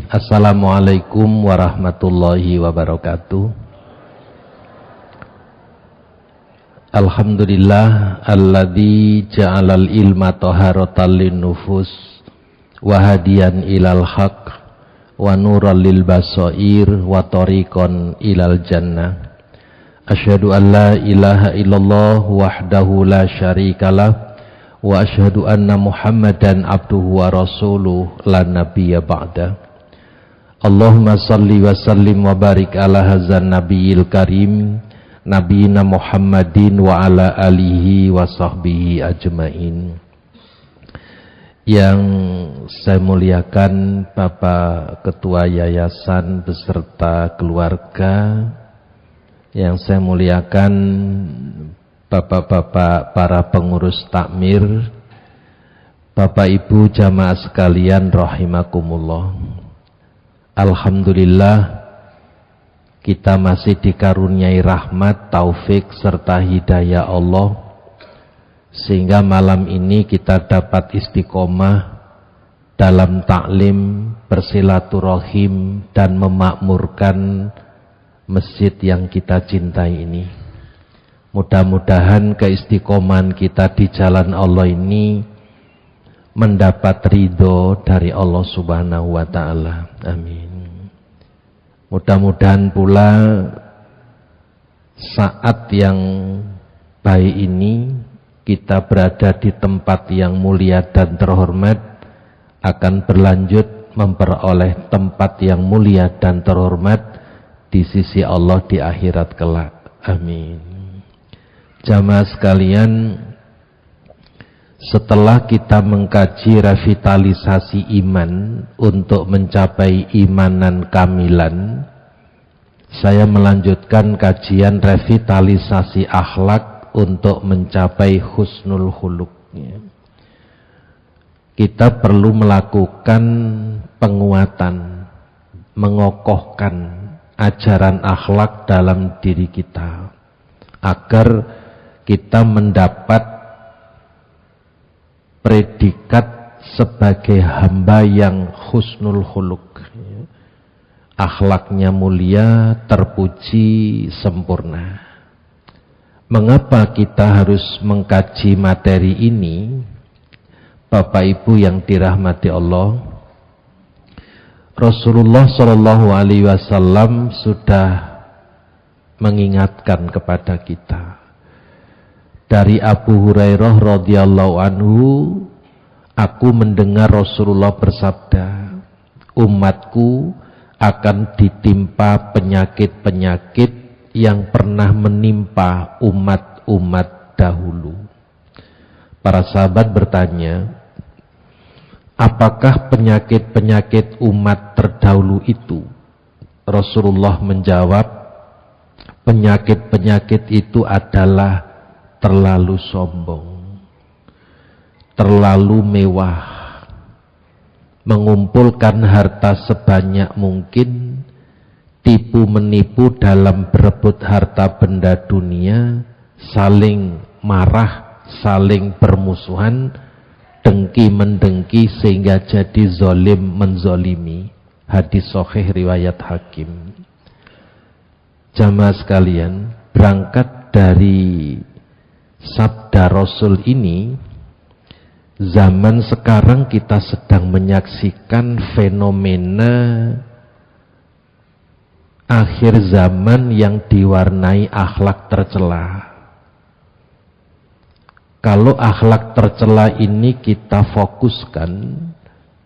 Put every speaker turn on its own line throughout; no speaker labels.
Assalamualaikum warahmatullahi wabarakatuh. Alhamdulillah alladzi ja'alal ilma taharatan linnufus wa hadiyan ilal haq wa nuran lil basair wa tariqan ilal jannah. Asyhadu an la ilaha illallah wahdahu la syarikalah wa asyhadu anna Muhammadan abduhu wa rasuluh la nabiyya ba'da. Allahumma salli wa sallim wa barik ala hadzal nabiyil karim nabiyina Muhammadin wa ala alihi wa sahbihi ajmain. Yang saya muliakan Bapak Ketua Yayasan beserta keluarga, yang saya muliakan Bapak-bapak para pengurus takmir, Bapak Ibu jamaah sekalian rahimakumullah. Alhamdulillah kita masih dikaruniai rahmat, taufik serta hidayah Allah, sehingga malam ini kita dapat istiqomah dalam taklim, bersilaturahim dan memakmurkan masjid yang kita cintai ini. Mudah-mudahan keistiqomahan kita di jalan Allah ini mendapat ridho dari Allah Subhanahu wa ta'ala. Amin. Mudah-mudahan pula saat yang baik ini kita berada di tempat yang mulia dan terhormat akan berlanjut memperoleh tempat yang mulia dan terhormat di sisi Allah di akhirat kelak. Amin. Jamaah sekalian, setelah kita mengkaji revitalisasi iman untuk mencapai imanan kamilan, saya melanjutkan kajian revitalisasi akhlak untuk mencapai husnul khuluq. Kita perlu melakukan penguatan, mengokohkan ajaran akhlak dalam diri kita agar kita mendapat predikat sebagai hamba yang husnul khuluq, akhlaknya mulia, terpuji, sempurna. Mengapa kita harus mengkaji materi ini? Bapak Ibu yang dirahmati Allah, Rasulullah SAW sudah mengingatkan kepada kita. Dari Abu Hurairah radhiyallahu anhu, aku mendengar Rasulullah bersabda, umatku akan ditimpa penyakit-penyakit yang pernah menimpa umat-umat dahulu. Para sahabat bertanya, apakah penyakit-penyakit umat terdahulu itu? Rasulullah menjawab, penyakit-penyakit itu adalah terlalu sombong, terlalu mewah, mengumpulkan harta sebanyak mungkin, tipu menipu dalam berebut harta benda dunia, saling marah, saling bermusuhan, dengki mendengki sehingga jadi zolim menzolimi. Hadis sahih riwayat Hakim. Jamaah sekalian, berangkat dari sabda Rasul ini, zaman sekarang kita sedang menyaksikan fenomena akhir zaman yang diwarnai akhlak tercela. Kalau akhlak tercela ini kita fokuskan,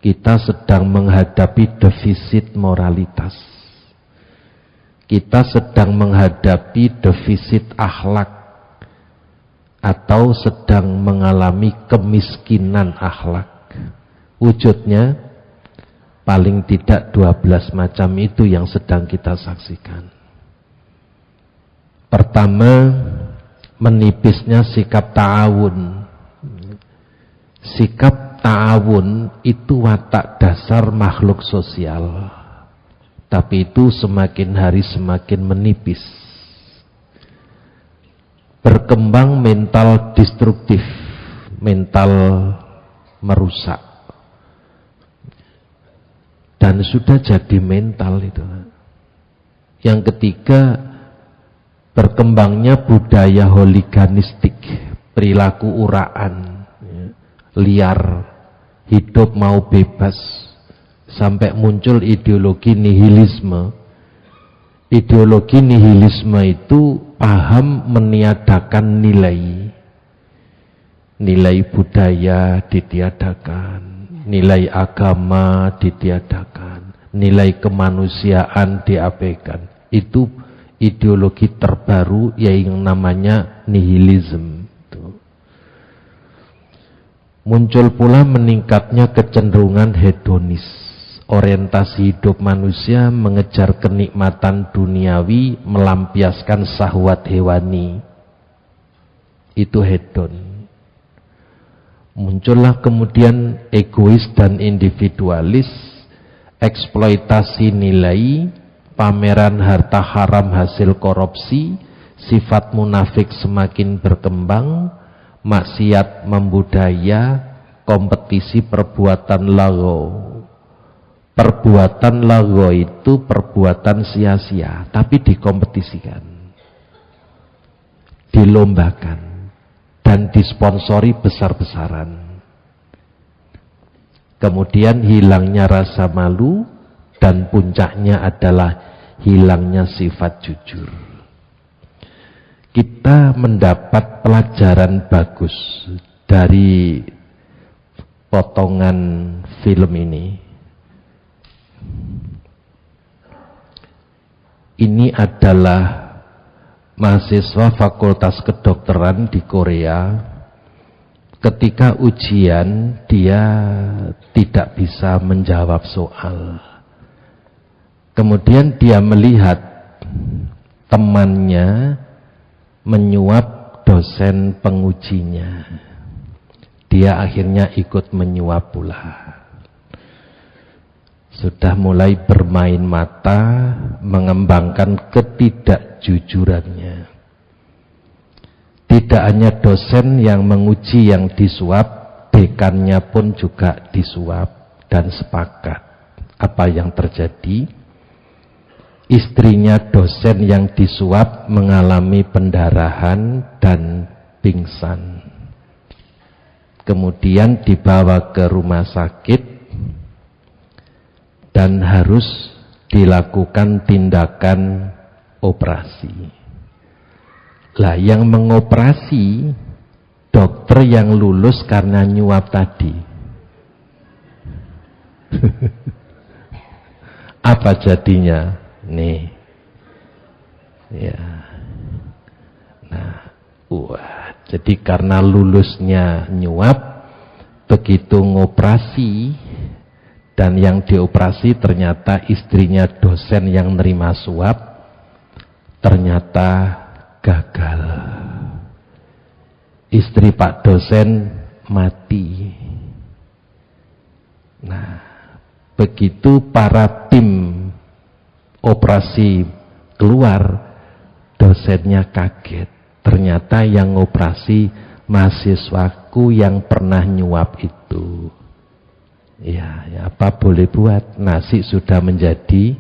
kita sedang menghadapi defisit moralitas. Kita sedang menghadapi defisit akhlak, atau sedang mengalami kemiskinan akhlak. Wujudnya paling tidak 12 macam itu yang sedang kita saksikan. Pertama, menipisnya sikap ta'awun. Sikap ta'awun itu watak dasar makhluk sosial, tapi itu semakin hari semakin menipis. Berkembang mental destruktif, mental merusak. dan sudah jadi mental itu. Yang ketiga, berkembangnya budaya holiganistik, perilaku uraan, liar, hidup mau bebas, sampai muncul ideologi nihilisme. Ideologi nihilisme itu paham meniadakan nilai budaya ditiadakan, nilai agama ditiadakan, nilai kemanusiaan diabaikan. Itu ideologi terbaru yang namanya nihilisme. Muncul pula meningkatnya kecenderungan hedonis. Orientasi hidup manusia mengejar kenikmatan duniawi, melampiaskan syahwat hewani. Itu hedon. Muncullah kemudian egois dan individualis, eksploitasi nilai, pameran harta haram hasil korupsi, sifat munafik semakin berkembang, maksiat membudaya, kompetisi perbuatan lago. Perbuatan lago itu perbuatan sia-sia, tapi dikompetisikan, dilombakan, dan disponsori besar-besaran. Kemudian hilangnya rasa malu, dan puncaknya adalah hilangnya sifat jujur. Kita mendapat pelajaran bagus dari potongan film ini. Ini adalah mahasiswa fakultas kedokteran di Korea. Ketika ujian, dia tidak bisa menjawab soal. Kemudian dia melihat temannya menyuap dosen pengujinya. Dia akhirnya ikut menyuap pula. Sudah mulai bermain mata, mengembangkan ketidakjujurannya. Tidak hanya dosen yang menguji yang disuap, dekannya pun juga disuap dan sepakat. Apa yang terjadi? Istrinya dosen yang disuap mengalami pendarahan dan pingsan. Kemudian dibawa ke rumah sakit dan harus dilakukan tindakan operasi. Lah yang mengoperasi dokter yang lulus karena nyuap tadi. Apa jadinya? Nih. Ya. Nah, jadi karena lulusnya nyuap, begitu ngoperasi dan yang dioperasi ternyata istrinya dosen yang nerima suap, ternyata gagal. Istri Pak dosen mati. Nah, begitu para tim operasi keluar, dosennya kaget. Ternyata yang operasi mahasiswaku yang pernah nyuap itu. Ya, apa boleh buat, nasi sudah menjadi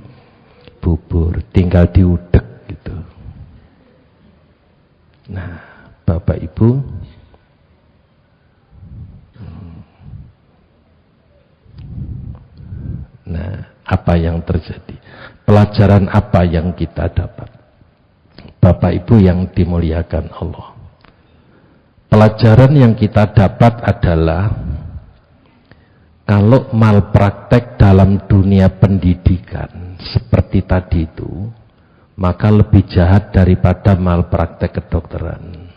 bubur, tinggal diudek gitu. Nah, Bapak Ibu, nah, apa yang terjadi? Pelajaran apa yang kita dapat? Bapak Ibu yang dimuliakan Allah. Pelajaran yang kita dapat adalah kalau malpraktek dalam dunia pendidikan seperti tadi itu, maka lebih jahat daripada malpraktek kedokteran.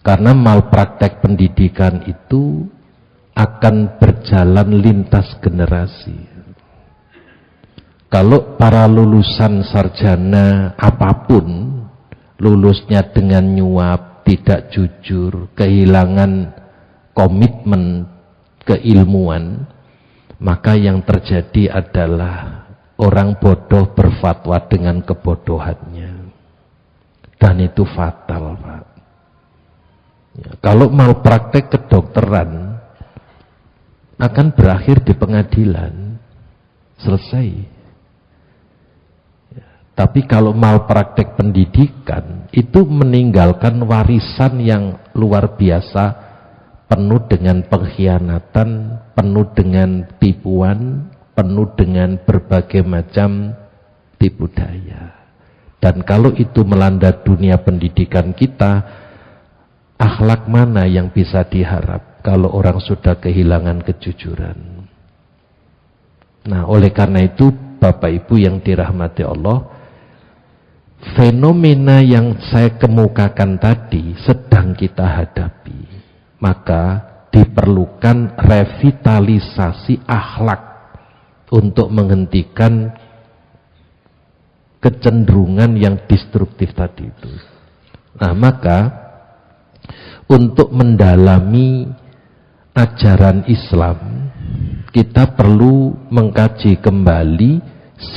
Karena malpraktek pendidikan itu akan berjalan lintas generasi. Kalau para lulusan sarjana apapun, lulusnya dengan nyuap, tidak jujur, kehilangan komitmen keilmuan, maka yang terjadi adalah orang bodoh berfatwa dengan kebodohannya, dan itu fatal, Pak. Ya, kalau malpraktek kedokteran akan berakhir di pengadilan. selesai. Tapi kalau malpraktek pendidikan itu meninggalkan warisan yang luar biasa, penuh dengan pengkhianatan, penuh dengan tipuan, penuh dengan berbagai macam tipu daya. Dan kalau itu melanda dunia pendidikan kita, akhlak mana yang bisa diharap kalau orang sudah kehilangan kejujuran? Nah, oleh karena itu Bapak Ibu yang dirahmati Allah, fenomena yang saya kemukakan tadi sedang kita hadapi. Maka diperlukan revitalisasi akhlak untuk menghentikan kecenderungan yang destruktif tadi itu. Nah, maka untuk mendalami ajaran Islam, kita perlu mengkaji kembali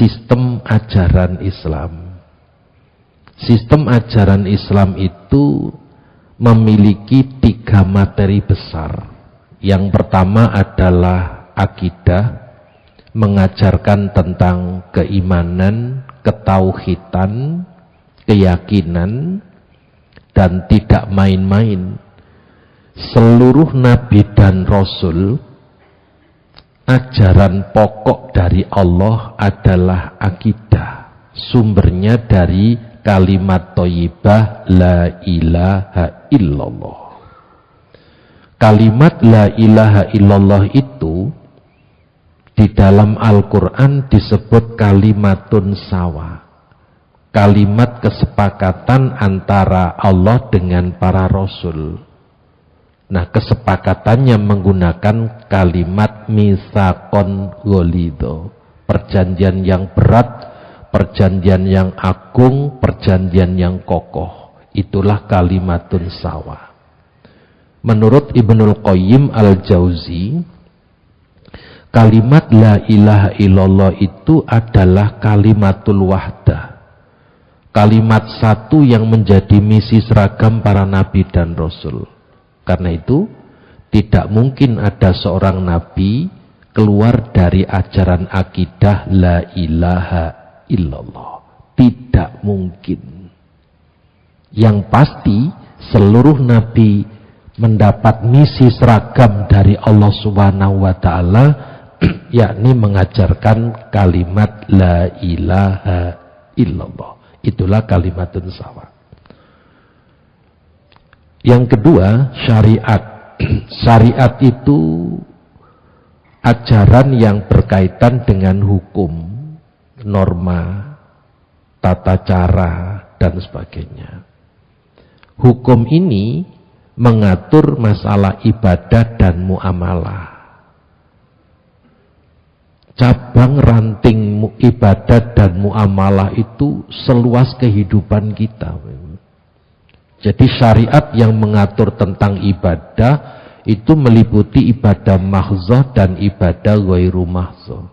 sistem ajaran Islam. Sistem ajaran Islam itu memiliki 3 materi besar. Yang pertama adalah akidah, mengajarkan tentang keimanan, ketauhidan, keyakinan, dan tidak main-main. Seluruh nabi dan rasul, ajaran pokok dari Allah adalah akidah. Sumbernya dari kalimat thayyibah la ilaha illallah. Kalimat la ilaha illallah itu di dalam Al-Quran disebut kalimatun sawa, kalimat kesepakatan antara Allah dengan para rasul. Nah, kesepakatannya menggunakan kalimat mitsaqon ghalidho, perjanjian yang berat, perjanjian yang agung, perjanjian yang kokoh. Itulah kalimatun sawa. Menurut Ibnul Qayyim Al-Jauzi, kalimat la ilaha illallah itu adalah kalimatul wahdah, kalimat satu yang menjadi misi seragam para nabi dan rasul. Karena itu tidak mungkin ada seorang nabi keluar dari ajaran akidah la ilaha illallah. Tidak mungkin. Yang pasti seluruh nabi mendapat misi seragam dari Allah Subhanahu wa taala, yakni mengajarkan kalimat la ilaha illallah. Itulah kalimatun sawa. Yang kedua, syariat. Syariat itu ajaran yang berkaitan dengan hukum, norma, tata cara, dan sebagainya. Hukum ini mengatur masalah ibadah dan muamalah. Cabang ranting ibadah dan muamalah itu seluas kehidupan kita. Jadi syariat yang mengatur tentang ibadah itu meliputi ibadah mahdzah dan ibadah ghairu mahdzah.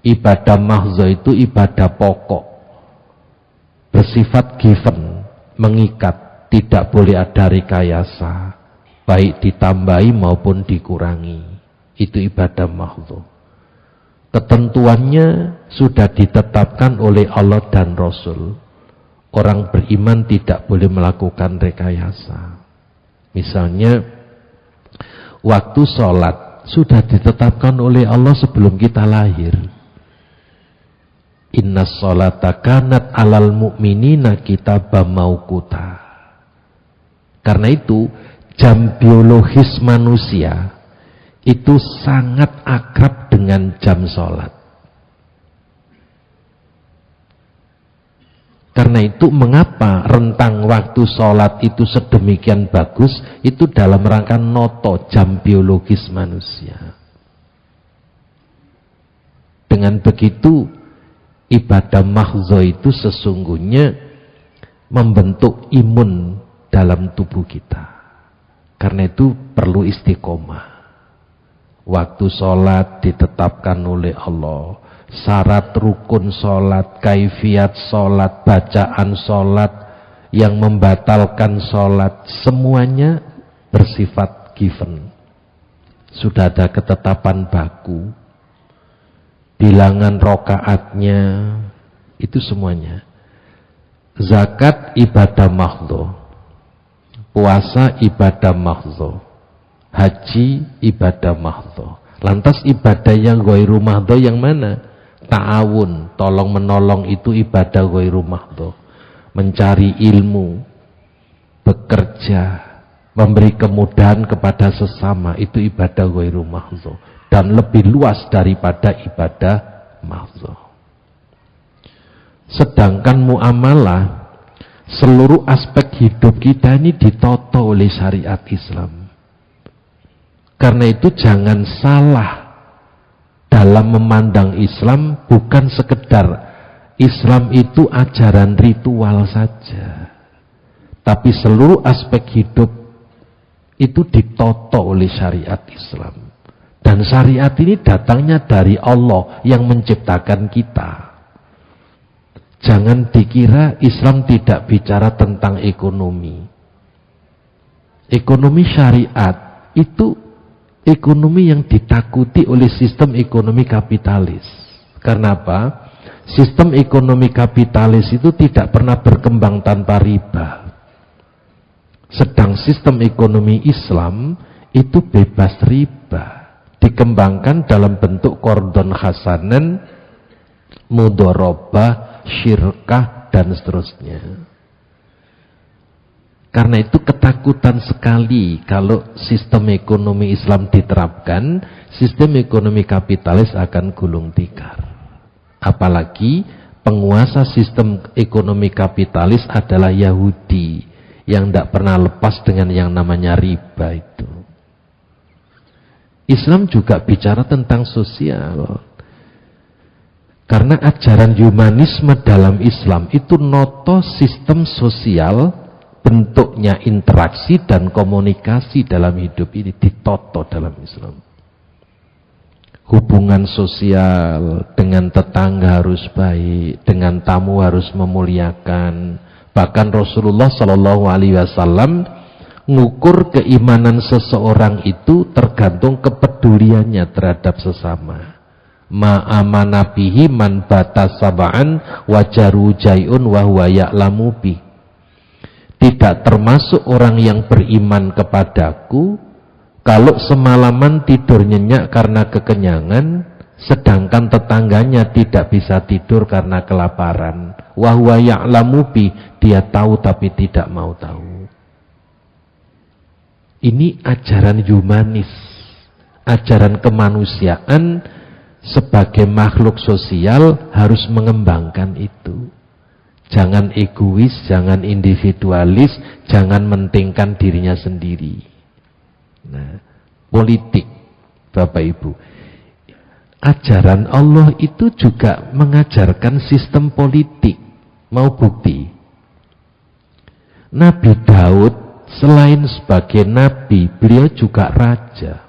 Ibadah mahdzah itu ibadah pokok, bersifat given, mengikat, tidak boleh ada rekayasa, baik ditambahi maupun dikurangi. Itu ibadah mahdzah. Ketentuannya sudah ditetapkan oleh Allah dan Rasul. Orang beriman tidak boleh melakukan rekayasa. Misalnya, waktu sholat sudah ditetapkan oleh Allah sebelum kita lahir. Inna sholata kanat alal mu'minina kitabam mauquta. Karena itu, jam biologis manusia itu sangat akrab dengan jam sholat. Karena itu mengapa rentang waktu sholat itu sedemikian bagus, itu dalam rangka noto jam biologis manusia. Dengan begitu ibadah mahdzah itu sesungguhnya membentuk imun dalam tubuh kita. Karena itu perlu istiqomah. Waktu sholat ditetapkan oleh Allah. Syarat rukun sholat, kaifiat sholat, bacaan sholat, yang membatalkan sholat, semuanya bersifat given. Sudah ada ketetapan baku. bilangan rokaatnya, itu semuanya. Zakat ibadah mahdhu, puasa ibadah mahdhu, haji ibadah mahdhu. Lantas ibadah yang ghairu mahdhu yang mana? Ta'awun, tolong menolong, itu ibadah ghairu mahdhu. Mencari ilmu, bekerja, memberi kemudahan kepada sesama, itu ibadah ghairu mahdhu, dan lebih luas daripada ibadah mahdhu. Sedangkan muamalah, seluruh aspek hidup kita ini ditoto oleh syariat Islam. Karena itu jangan salah dalam memandang Islam, bukan sekedar Islam itu ajaran ritual saja, tapi seluruh aspek hidup itu ditoto oleh syariat Islam. Dan syariat ini datangnya dari Allah yang menciptakan kita. Jangan dikira Islam tidak bicara tentang ekonomi. Ekonomi syariat itu ekonomi yang ditakuti oleh sistem ekonomi kapitalis. Karena apa? Sistem ekonomi kapitalis itu tidak pernah berkembang tanpa riba. Sedang sistem ekonomi Islam itu bebas riba, dikembangkan dalam bentuk qardon hasanan, mudharabah, syirkah, dan seterusnya. Karena itu ketakutan sekali kalau sistem ekonomi Islam diterapkan, sistem ekonomi kapitalis akan gulung tikar. Apalagi penguasa sistem ekonomi kapitalis adalah Yahudi, yang tidak pernah lepas dengan yang namanya riba itu. Islam juga bicara tentang sosial. Karena ajaran humanisme dalam Islam itu noto sistem sosial, bentuknya interaksi dan komunikasi dalam hidup ini ditoto dalam Islam. Hubungan sosial dengan tetangga harus baik, dengan tamu harus memuliakan. Bahkan Rasulullah Shallallahu Alaihi Wasallam ngukur keimanan seseorang itu tergantung kepeduliannya terhadap sesama. Ma'amana bihi man bata sab'an wajaru jai'un wa huwa ya'lamu bi. Tidak termasuk orang yang beriman kepadaku kalau semalaman tidur nyenyak karena kekenyangan, sedangkan tetangganya tidak bisa tidur karena kelaparan. Wa huwa ya'lamu bi, dia tahu tapi tidak mau tahu. Ini ajaran humanis, ajaran kemanusiaan. Sebagai makhluk sosial harus mengembangkan itu. Jangan egois, jangan individualis, jangan mentingkan dirinya sendiri. Nah, politik, Bapak Ibu, ajaran Allah itu juga mengajarkan sistem politik. Mau bukti? Nabi Daud selain sebagai nabi, beliau juga raja.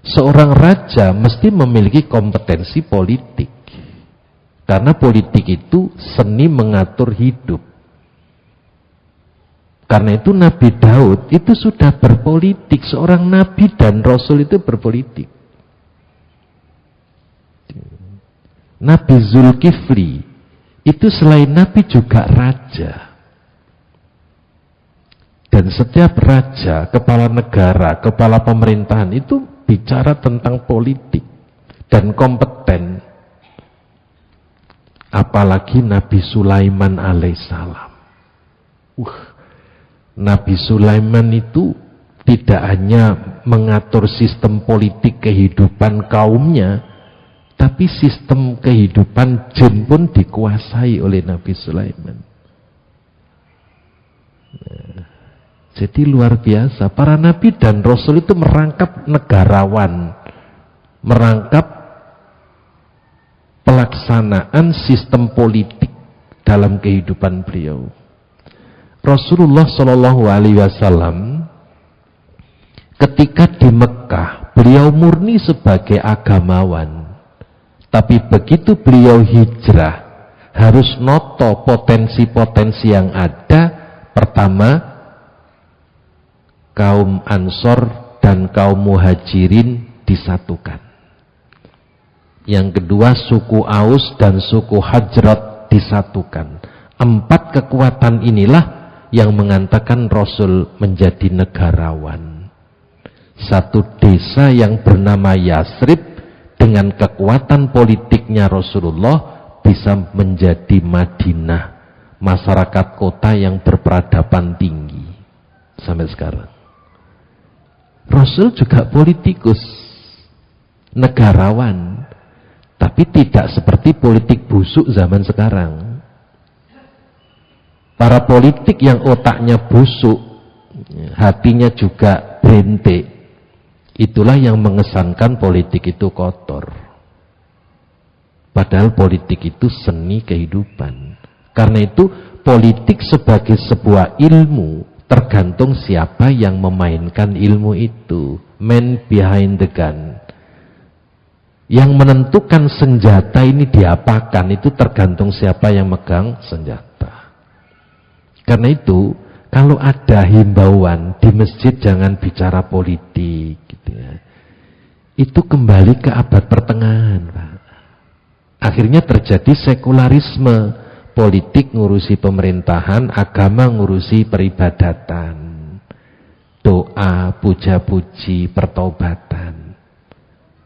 Seorang raja mesti memiliki kompetensi politik. Karena politik itu seni mengatur hidup. Karena itu Nabi Daud itu sudah berpolitik. Seorang nabi dan rasul itu berpolitik. Nabi Zulkifli itu selain nabi juga raja. Dan setiap raja, kepala negara, kepala pemerintahan itu bicara tentang politik dan kompeten. Apalagi Nabi Sulaiman alaihissalam. Nabi Sulaiman itu tidak hanya mengatur sistem politik kehidupan kaumnya, tapi sistem kehidupan jin pun dikuasai oleh Nabi Sulaiman. Jadi luar biasa, para nabi dan rasul itu merangkap negarawan, merangkap pelaksanaan sistem politik dalam kehidupan beliau. Rasulullah Shallallahu Alaihi Wasallam ketika di Mekah, beliau murni sebagai agamawan, tapi begitu beliau hijrah, harus noto potensi-potensi yang ada. Pertama, kaum Ansor dan kaum Muhajirin disatukan. Yang kedua, suku Aus dan suku Hajrat disatukan. 4 kekuatan inilah yang mengantarkan Rasul menjadi negarawan. Satu desa yang bernama Yasrib dengan kekuatan politiknya Rasulullah bisa menjadi Madinah, masyarakat kota yang berperadaban tinggi sampai sekarang. Rasul juga politikus, negarawan, tapi tidak seperti politik busuk zaman sekarang. Para politik yang otaknya busuk, hatinya juga brentik, itulah yang mengesankan politik itu kotor. Padahal politik itu seni kehidupan. Karena itu politik sebagai sebuah ilmu tergantung siapa yang memainkan ilmu itu. Man behind the gun. Yang menentukan senjata ini diapakan itu tergantung siapa yang megang senjata. Karena itu, kalau ada himbauan di masjid jangan bicara politik, gitu ya. Itu kembali ke abad pertengahan, Pak. Akhirnya terjadi sekularisme, politik ngurusi pemerintahan, agama ngurusi peribadatan, doa, puja-puji, pertobatan.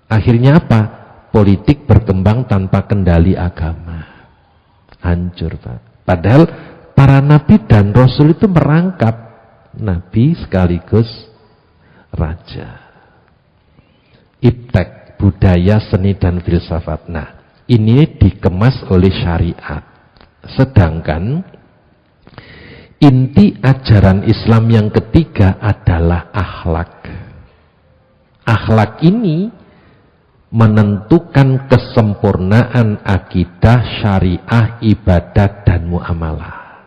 Akhirnya apa? Politik berkembang tanpa kendali agama. Hancur, Pak. Padahal para nabi dan rasul itu merangkap nabi sekaligus raja. Iptek, budaya, seni dan filsafat. Nah, ini dikemas oleh syariat. Sedangkan inti ajaran Islam yang ketiga adalah akhlak. Akhlak ini menentukan kesempurnaan akidah, syariah, ibadah, dan muamalah.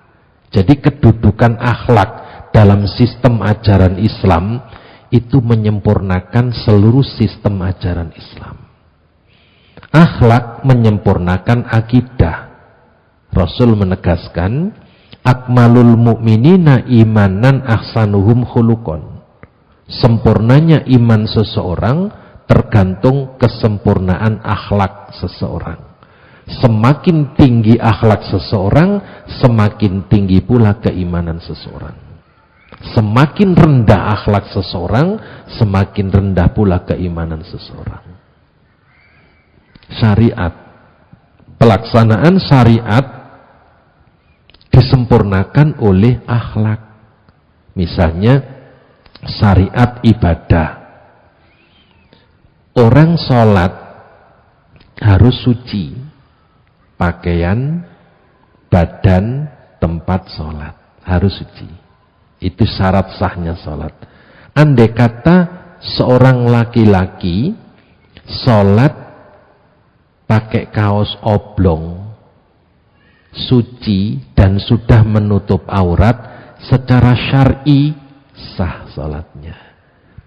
Jadi kedudukan akhlak dalam sistem ajaran Islam itu menyempurnakan seluruh sistem ajaran Islam. Akhlak menyempurnakan akidah. Rasul menegaskan, akmalul mu'minina imanan ahsanuhum khuluqan. Sempurnanya iman seseorang tergantung kesempurnaan akhlak seseorang. Semakin tinggi akhlak seseorang, semakin tinggi pula keimanan seseorang. Semakin rendah akhlak seseorang, semakin rendah pula keimanan seseorang. Syariat, pelaksanaan syariat disempurnakan oleh akhlak. Misalnya syariat ibadah. Orang sholat harus suci. Pakaian, badan, tempat sholat harus suci. Itu syarat sahnya sholat. Andai kata seorang laki-laki sholat pakai kaos oblong, suci dan sudah menutup aurat, secara syar'i sah sholatnya.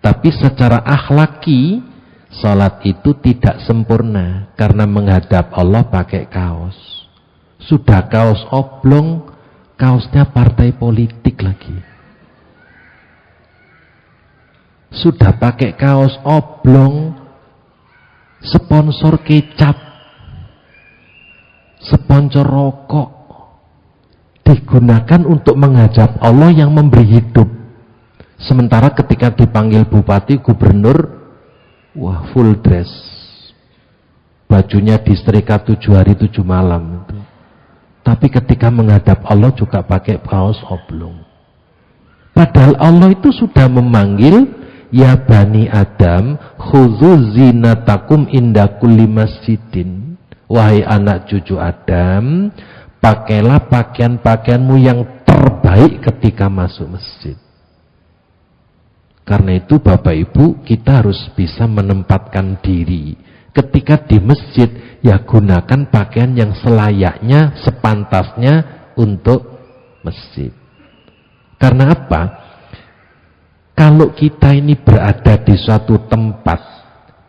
Tapi secara akhlaki salat itu tidak sempurna karena menghadap Allah pakai kaos. Sudah kaos oblong, kaosnya partai politik lagi. Sudah pakai kaos oblong, sponsor kecap, sponsor rokok, digunakan untuk menghadap Allah yang memberi hidup. Sementara ketika dipanggil bupati, gubernur, wah full dress, bajunya disetrika 7 hari 7 malam. Tapi ketika menghadap Allah juga pakai kaos oblong. Padahal Allah itu sudah memanggil, ya Bani Adam, khudzu zinatakum inda kulli masjidin. Wahai anak cucu Adam, pakailah pakaian-pakaianmu yang terbaik ketika masuk masjid. Karena itu Bapak Ibu, kita harus bisa menempatkan diri. Ketika di masjid, ya gunakan pakaian yang selayaknya, sepantasnya untuk masjid. Karena apa? Kalau kita ini berada di suatu tempat,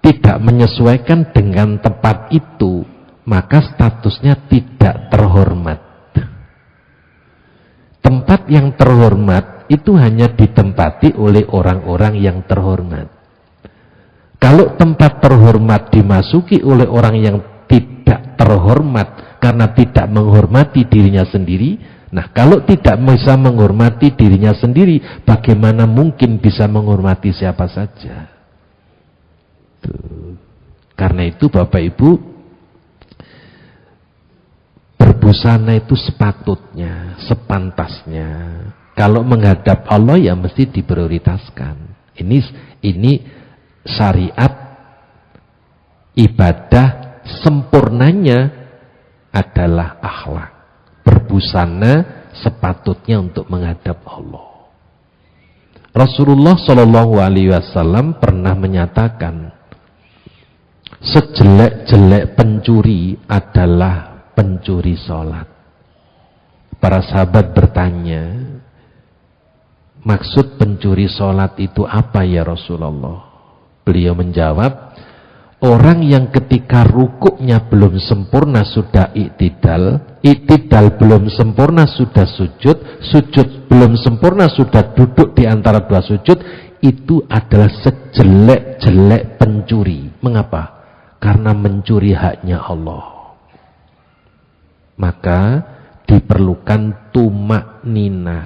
tidak menyesuaikan dengan tempat itu, maka statusnya tidak terhormat. Tempat yang terhormat itu hanya ditempati oleh orang-orang yang terhormat. Kalau tempat terhormat dimasuki oleh orang yang tidak terhormat karena tidak menghormati dirinya sendiri, nah kalau tidak bisa menghormati dirinya sendiri, bagaimana mungkin bisa menghormati siapa saja? Tuh. Karena itu Bapak Ibu, berbusana itu sepatutnya, sepantasnya. Kalau menghadap Allah ya mesti diprioritaskan. Ini syariat ibadah sempurnanya adalah akhlak. Berbusana sepatutnya untuk menghadap Allah. Rasulullah Shallallahu Alaihi Wasallam pernah menyatakan, sejelek-jelek pencuri adalah pencuri sholat. Para sahabat bertanya, maksud pencuri sholat itu apa ya Rasulullah? Beliau menjawab, orang yang ketika rukuknya belum sempurna sudah iktidal, iktidal belum sempurna sudah sujud, sujud belum sempurna sudah duduk di antara dua sujud, itu adalah sejelek-jelek pencuri. Mengapa? Karena mencuri haknya Allah. Maka diperlukan tumak nina.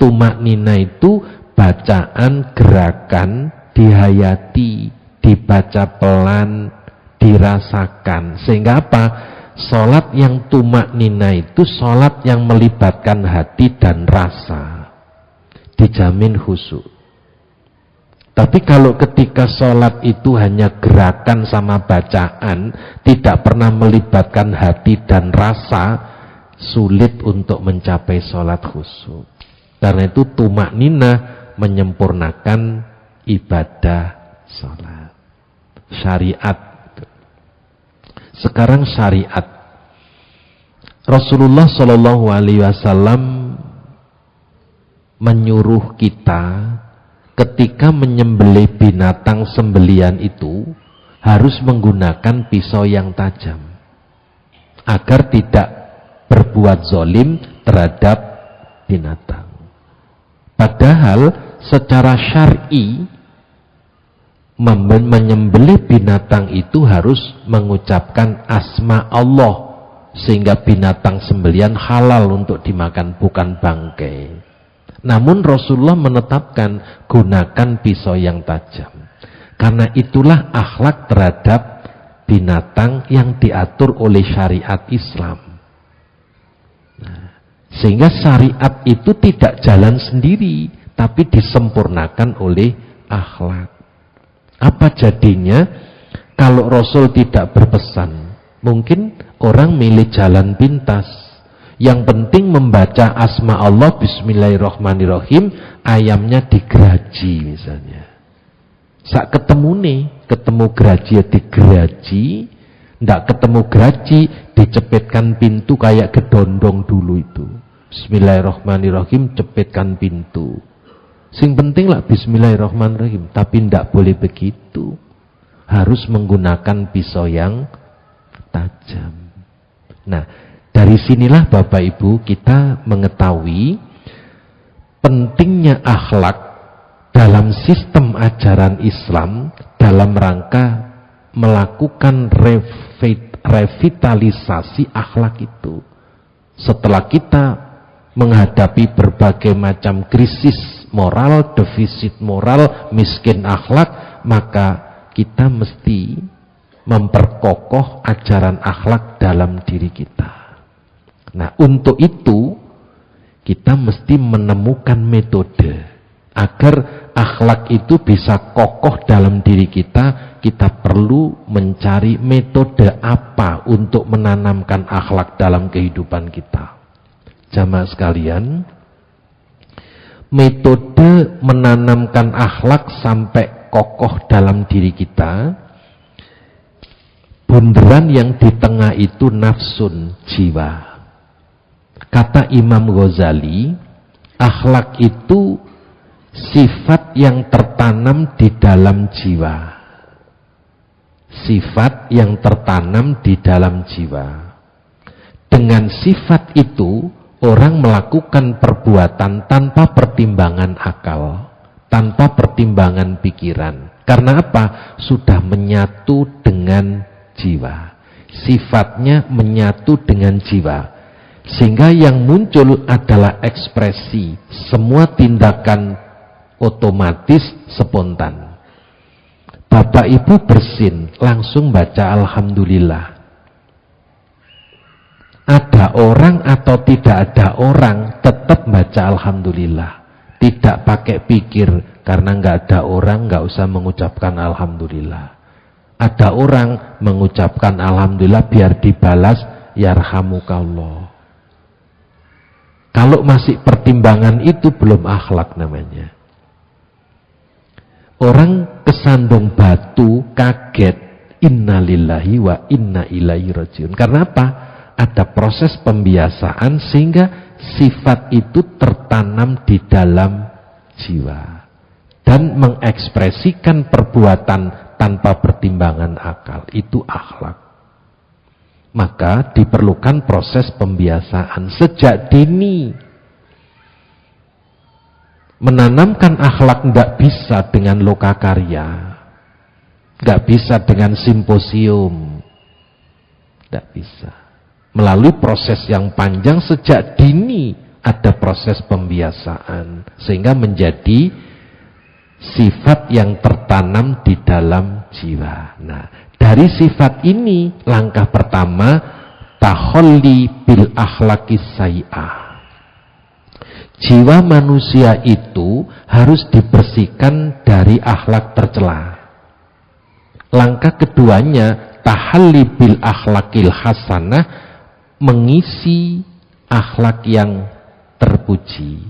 Tumak nina itu bacaan, gerakan, dihayati, dibaca pelan, dirasakan. Sehingga apa? Sholat yang tumak nina itu sholat yang melibatkan hati dan rasa. Dijamin khusyuk. Tapi kalau ketika sholat itu hanya gerakan sama bacaan, tidak pernah melibatkan hati dan rasa, sulit untuk mencapai sholat khusyuk. Karena itu tumak nina menyempurnakan ibadah sholat. Syariat. Sekarang syariat. Rasulullah Shallallahu Alaihi Wasallam menyuruh kita ketika menyembelih binatang sembelian itu harus menggunakan pisau yang tajam agar tidak berbuat zolim terhadap binatang. Padahal secara syar'i menyembelih binatang itu harus mengucapkan asma Allah sehingga binatang sembelian halal untuk dimakan, bukan bangkai. Namun Rasulullah menetapkan gunakan pisau yang tajam. Karena itulah akhlak terhadap binatang yang diatur oleh syariat Islam. Nah, sehingga syariat itu tidak jalan sendiri, tapi disempurnakan oleh akhlak. Apa jadinya kalau Rasul tidak berpesan? Mungkin orang milih jalan pintas. Yang penting membaca asma Allah, bismillahirrahmanirrahim, ayamnya digeraji misalnya. Sak ketemu geraji ya digeraji, ndak ketemu geraji, dicepetkan pintu kayak gedondong dulu itu. Bismillahirrahmanirrahim, cepetkan pintu. Sing penting lah bismillahirrahmanirrahim, tapi ndak boleh begitu. Harus menggunakan pisau yang tajam. Nah, dari sinilah Bapak Ibu kita mengetahui pentingnya akhlak dalam sistem ajaran Islam dalam rangka melakukan revitalisasi akhlak itu. Setelah kita menghadapi berbagai macam krisis moral, defisit moral, miskin akhlak, maka kita mesti memperkokoh ajaran akhlak dalam diri kita. Nah, untuk itu kita mesti menemukan metode agar akhlak itu bisa kokoh dalam diri kita. Kita perlu mencari metode apa untuk menanamkan akhlak dalam kehidupan kita. Jamaah sekalian, metode menanamkan akhlak sampai kokoh dalam diri kita, bunderan yang di tengah itu nafsun, jiwa. Kata Imam Ghazali, akhlak itu sifat yang tertanam di dalam jiwa. Sifat yang tertanam di dalam jiwa. Dengan sifat itu, orang melakukan perbuatan tanpa pertimbangan akal, tanpa pertimbangan pikiran. Karena apa? Sudah menyatu dengan jiwa. Sifatnya menyatu dengan jiwa. Sehingga yang muncul adalah ekspresi. Semua tindakan otomatis spontan. Bapak ibu bersin, langsung baca alhamdulillah. Ada orang atau tidak ada orang, tetap baca alhamdulillah. Tidak pakai pikir, karena nggak ada orang, nggak usah mengucapkan alhamdulillah. Ada orang mengucapkan alhamdulillah biar dibalas yarhamukallah. Kalau masih pertimbangan itu belum akhlak namanya. Orang kesandung batu kaget, innalillahi wa inna ilaihi rajiun. Karena apa? Ada proses pembiasaan sehingga sifat itu tertanam di dalam jiwa dan mengekspresikan perbuatan tanpa pertimbangan akal. Itu akhlak. Maka diperlukan proses pembiasaan sejak dini. Menanamkan akhlak tidak bisa dengan lokakarya, tidak bisa dengan simposium, tidak bisa. Melalui proses yang panjang sejak dini ada proses pembiasaan sehingga menjadi sifat yang tertanam di dalam jiwa. Nah, dari sifat ini langkah pertama taholli bil akhlaqis sayyi'ah. Jiwa manusia itu harus dibersihkan dari akhlak tercela. Langkah keduanya tahalli bil akhlaqil hasanah, mengisi akhlak yang terpuji.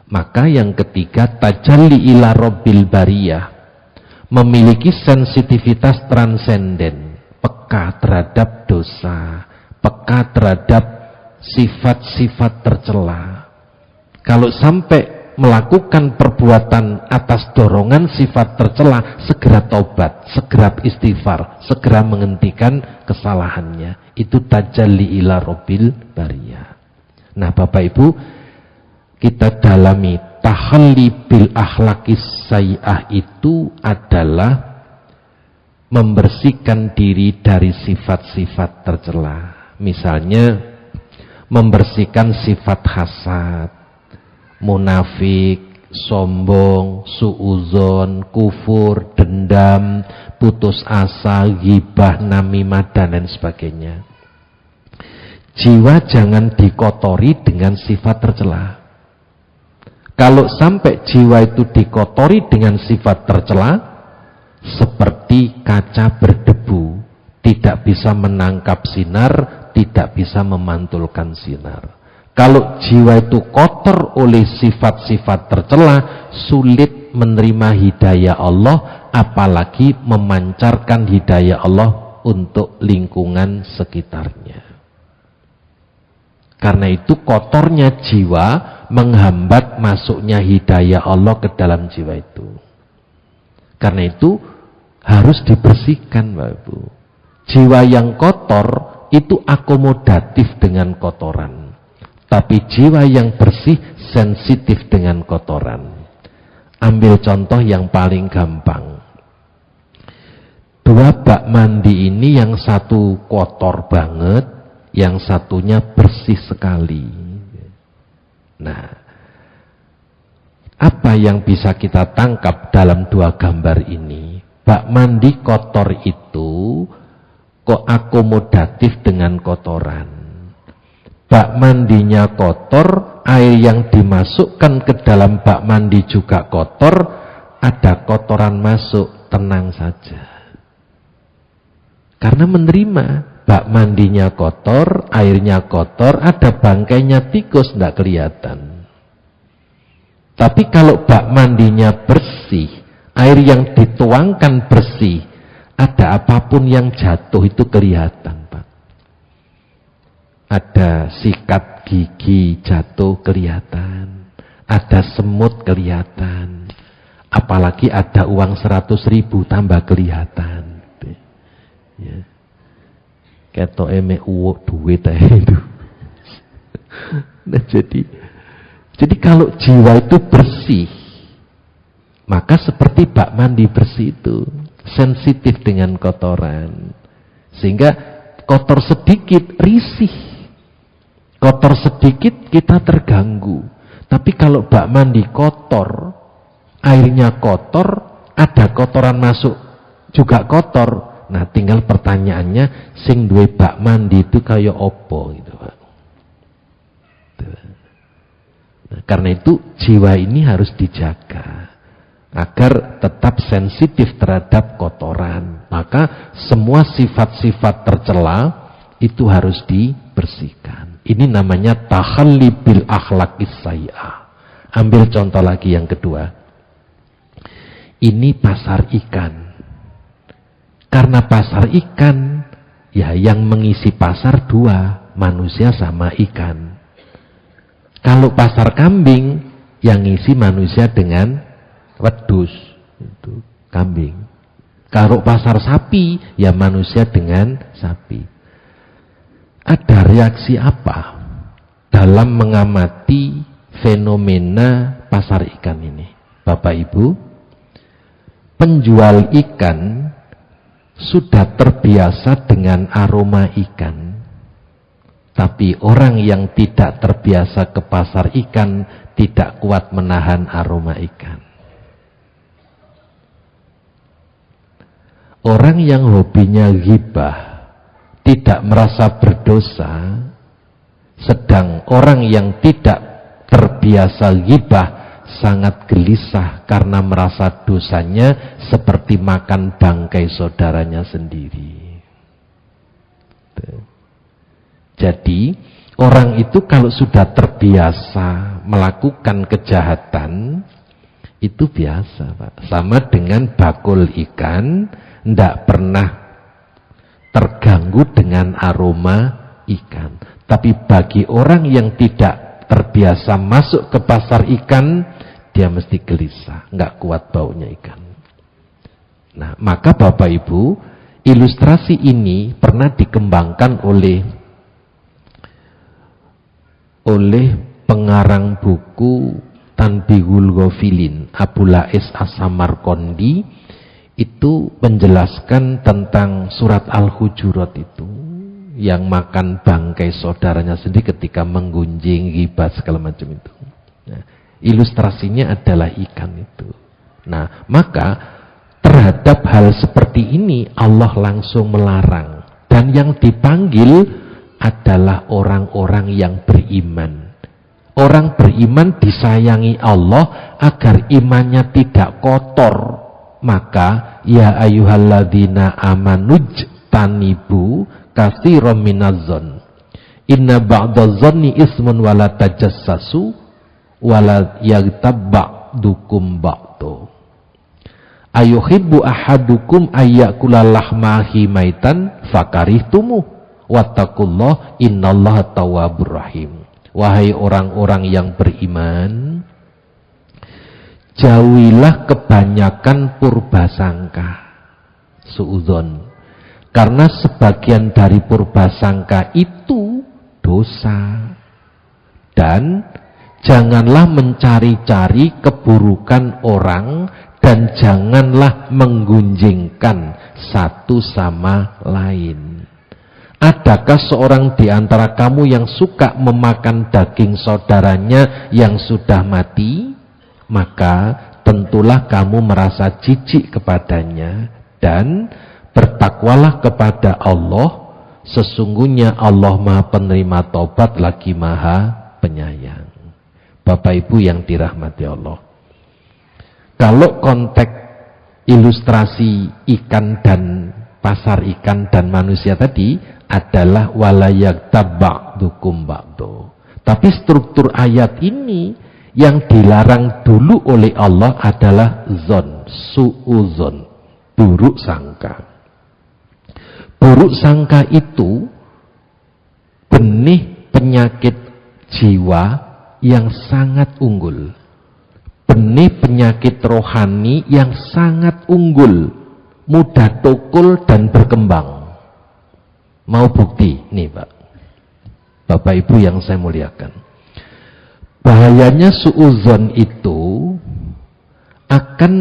Maka yang ketiga tajalli ila rabbil bariyah, memiliki sensitivitas transenden, peka terhadap dosa, peka terhadap sifat-sifat tercela. Kalau sampai melakukan perbuatan atas dorongan sifat tercela, segera taubat, segera istighfar, segera menghentikan kesalahannya. Itu tajalli ila rabbil bariyah. Nah, Bapak Ibu, kita dalami tahalli bil akhlaqis sayyi'ah itu adalah membersihkan diri dari sifat-sifat tercela. Misalnya membersihkan sifat hasad, munafik, sombong, suudzon, kufur, dendam, putus asa, ghibah, namimah dan lain sebagainya. Jiwa jangan dikotori dengan sifat tercela. Kalau sampai jiwa itu dikotori dengan sifat tercela, seperti kaca berdebu, tidak bisa menangkap sinar, tidak bisa memantulkan sinar. Kalau jiwa itu kotor oleh sifat-sifat tercela, sulit menerima hidayah Allah, apalagi memancarkan hidayah Allah untuk lingkungan sekitarnya. Karena itu kotornya jiwa menghambat masuknya hidayah Allah ke dalam jiwa itu. Karena itu harus dibersihkan, Bapak Ibu. Jiwa yang kotor itu akomodatif dengan kotoran. Tapi jiwa yang bersih sensitif dengan kotoran. Ambil contoh yang paling gampang. Dua bak mandi ini yang satu kotor banget, yang satunya bersih sekali. Nah, apa yang bisa kita tangkap dalam dua gambar ini? Bak mandi kotor itu kok akomodatif dengan kotoran. Bak mandinya kotor, air yang dimasukkan ke dalam bak mandi juga kotor, ada kotoran masuk, tenang saja. Karena menerima, bak mandinya kotor, airnya kotor, ada bangkainya tikus, tidak kelihatan. Tapi kalau bak mandinya bersih, air yang dituangkan bersih, ada apapun yang jatuh itu kelihatan, Pak. Ada sikat gigi jatuh kelihatan, ada semut kelihatan, apalagi ada uang 100.000 tambah kelihatan. Ya. Ketok eme uwok duit itu. Nah, jadi kalau jiwa itu bersih, Maka seperti bak mandi bersih itu, sensitif dengan kotoran. Sehingga kotor sedikit risih, kotor sedikit kita terganggu. Tapi kalau bak mandi kotor, airnya kotor, ada kotoran masuk juga kotor. Nah, tinggal pertanyaannya, sing duwe bak mandi itu kaya opo gitu, Pak. Nah, karena itu jiwa ini harus dijaga agar tetap sensitif terhadap kotoran. Maka semua sifat-sifat tercela itu harus dibersihkan. Ini namanya takhalli bil akhlaqis sayyi'ah. Ambil contoh lagi yang kedua. Ini pasar ikan. Karena pasar ikan, ya yang mengisi pasar dua, manusia sama ikan. Kalau pasar kambing, yang ngisi manusia dengan wedus, itu kambing. Kalau pasar sapi, ya manusia dengan sapi. Ada reaksi apa dalam mengamati fenomena pasar ikan ini? Bapak Ibu, penjual ikan sudah terbiasa dengan aroma ikan. Tapi orang yang tidak terbiasa ke pasar ikan tidak kuat menahan aroma ikan. Orang yang hobinya ghibah tidak merasa berdosa, sedang orang yang tidak terbiasa ghibah sangat gelisah karena merasa dosanya seperti makan bangkai saudaranya sendiri. Jadi orang itu kalau sudah terbiasa melakukan kejahatan itu biasa, Pak. Sama dengan bakul ikan, tidak pernah terganggu dengan aroma ikan. Tapi bagi orang yang tidak terbiasa masuk ke pasar ikan, dia mesti gelisah, nggak kuat baunya ikan. Nah, maka Bapak Ibu, ilustrasi ini pernah dikembangkan oleh pengarang buku Tanbihul Ghafilin, Abu Lais As-Samarqandi, itu menjelaskan tentang surat Al-Hujurat itu, yang makan bangkai saudaranya sendiri ketika menggunjing, ghibah segala macam itu. Nah, ilustrasinya adalah ikan itu. Nah, maka terhadap hal seperti ini Allah langsung melarang. Dan yang dipanggil adalah orang-orang yang beriman. Orang beriman disayangi Allah agar imannya tidak kotor. Maka ya ayyuhalladzina amanujtanibu katsiran minazzon. Inna ba'dadh-dhanni ismun wala tajassasu wala yaghtab ba'dukum ba'du. Ayuhibbu ahadukum ayyakula lahmahi maitan fakarihtumu. Wattaqullah innallaha tawwabur rahim. Wahai orang-orang yang beriman, jauhilah kebanyakan purbasangka, suudzon. Karena sebagian dari purbasangka itu dosa. Dan janganlah mencari-cari keburukan orang, dan janganlah menggunjingkan satu sama lain. Adakah seorang di antara kamu yang suka memakan daging saudaranya yang sudah mati? Maka tentulah kamu merasa jijik kepadanya, dan bertakwalah kepada Allah. Sesungguhnya Allah Maha Penerima Taubat lagi Maha Penyayang. Bapak Ibu yang dirahmati Allah, kalau konteks ilustrasi ikan dan pasar ikan dan manusia tadi adalah walayaghtab ba'dukum ba'du. Tapi struktur ayat ini yang dilarang dulu oleh Allah adalah zon, su'uzon, buruk sangka. Buruk sangka itu benih penyakit jiwa yang sangat unggul. Benih penyakit rohani yang sangat unggul, mudah tukul dan berkembang. Mau bukti? Nih Pak, Bapak Ibu yang saya muliakan. Bahayanya su'uzon itu akan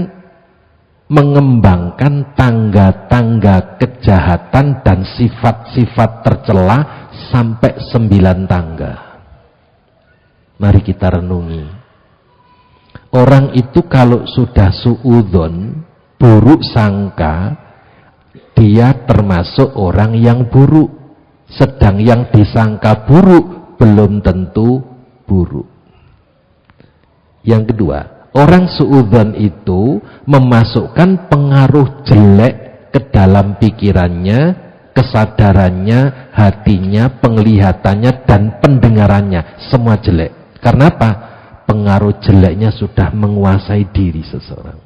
mengembangkan tangga-tangga kejahatan dan sifat-sifat tercela sampai 9 tangga. Mari kita renungi. Orang itu kalau sudah suudzon, buruk sangka, dia termasuk orang yang buruk. Sedang yang disangka buruk belum tentu buruk. Yang kedua, orang suudzon itu memasukkan pengaruh jelek ke dalam pikirannya, kesadarannya, hatinya, penglihatannya, dan pendengarannya. Semua jelek. Karena apa? Pengaruh jeleknya sudah menguasai diri seseorang.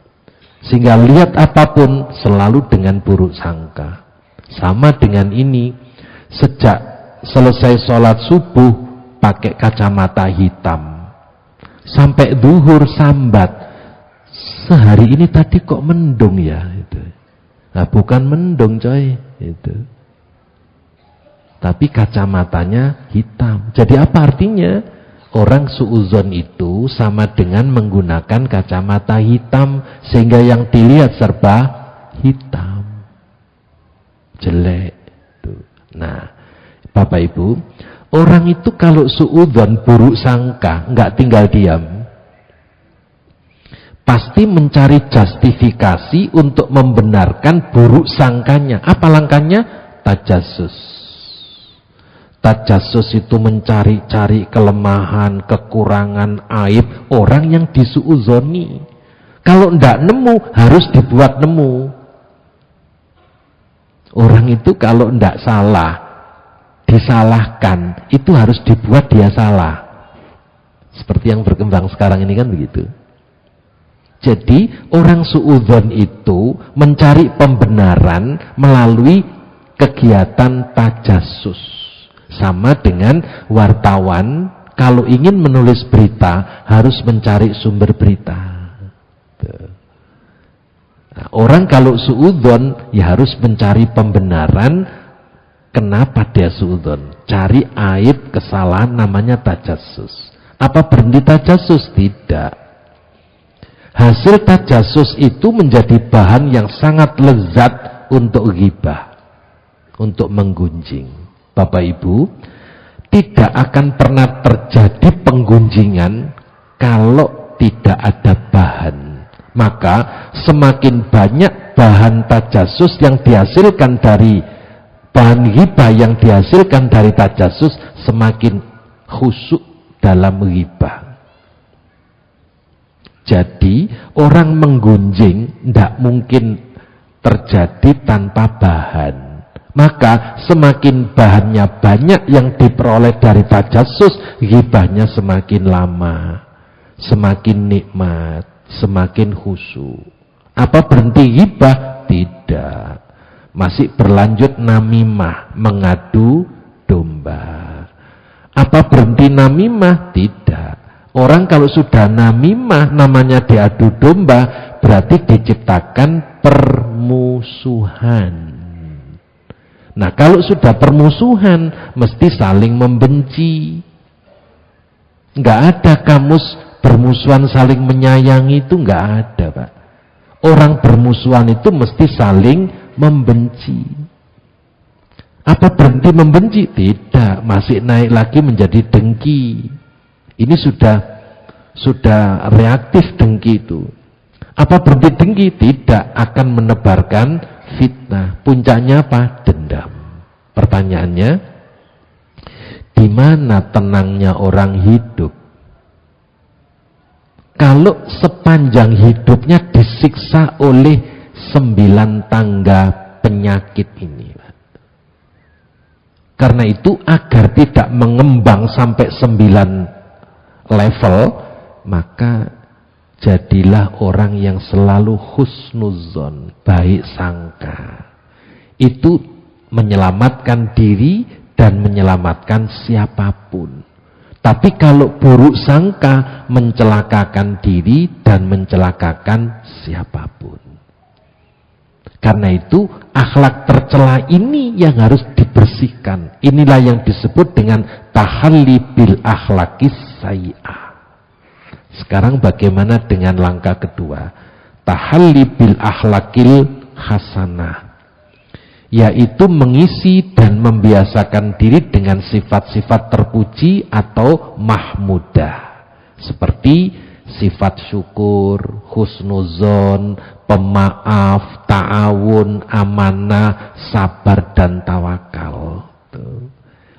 Sehingga lihat apapun selalu dengan buruk sangka. Sama dengan ini, sejak selesai sholat subuh pakai kacamata hitam. Sampai duhur sambat, sehari ini tadi kok mendung ya itu. Nah, bukan mendung coy itu, tapi kacamatanya hitam. Jadi apa artinya? Orang suudzon itu sama dengan menggunakan kacamata hitam, sehingga yang dilihat serba hitam, jelek. Nah, Bapak Ibu, orang itu kalau suudzon, buruk sangka, nggak tinggal diam. Pasti mencari justifikasi untuk membenarkan buruk sangkanya. Apa langkahnya? Tajassus. Tajassus itu mencari-cari kelemahan, kekurangan, aib orang yang disuudzoni. Kalau ndak nemu, harus dibuat nemu. Orang itu kalau ndak salah, disalahkan, itu harus dibuat dia salah. Seperti yang berkembang sekarang ini kan begitu. Jadi orang suudzon itu mencari pembenaran melalui kegiatan tajassus. Sama dengan wartawan kalau ingin menulis berita harus mencari sumber berita. Nah, orang kalau suudzon ya harus mencari pembenaran. Kenapa dia suudzon? Cari aib, kesalahan, namanya tajassus. Apa berhenti tajassus? Tidak. Hasil tajassus itu menjadi bahan yang sangat lezat untuk ghibah, untuk menggunjing. Bapak Ibu, tidak akan pernah terjadi penggunjingan kalau tidak ada bahan. Maka semakin banyak bahan tajassus yang dihasilkan dari bahan ghibah yang dihasilkan dari tajassus, semakin khusyuk dalam ghibah. Jadi orang menggunjing tidak mungkin terjadi tanpa bahan. Maka semakin bahannya banyak yang diperoleh dari tajassus, ghibahnya semakin lama, semakin nikmat, semakin khusyuk. Apa berhenti ghibah? Tidak. Masih berlanjut namimah, mengadu domba. Apa berhenti namimah? Tidak. Orang kalau sudah namimah, namanya diadu domba, berarti diciptakan permusuhan. Nah, kalau sudah permusuhan, mesti saling membenci. Nggak ada kamus bermusuhan saling menyayangi, itu nggak ada, Pak. Orang bermusuhan itu mesti saling membenci. Apa berhenti membenci? Tidak, masih naik lagi menjadi dengki. Ini sudah reaktif dengki itu. Apa berhenti dengki? Tidak, akan menebarkan fitnah. Puncaknya apa? Dendam. Pertanyaannya, di mana tenangnya orang hidup? Kalau sepanjang hidupnya disiksa oleh 9 tangga penyakit ini. Karena itu agar tidak mengembang sampai 9 level, maka jadilah orang yang selalu husnuzon, baik sangka. Itu menyelamatkan diri dan menyelamatkan siapapun. Tapi kalau buruk sangka, mencelakakan diri dan mencelakakan siapapun. Karena itu akhlak tercela ini yang harus dibersihkan. Inilah yang disebut dengan tahalli bil akhlaqis sayyi'ah. Sekarang bagaimana dengan langkah kedua? tahalli bil akhlakil hasanah, yaitu mengisi dan membiasakan diri dengan sifat-sifat terpuji atau mahmudah, seperti sifat syukur, husnuzon, pemaaf, ta'awun, amanah, sabar dan tawakal.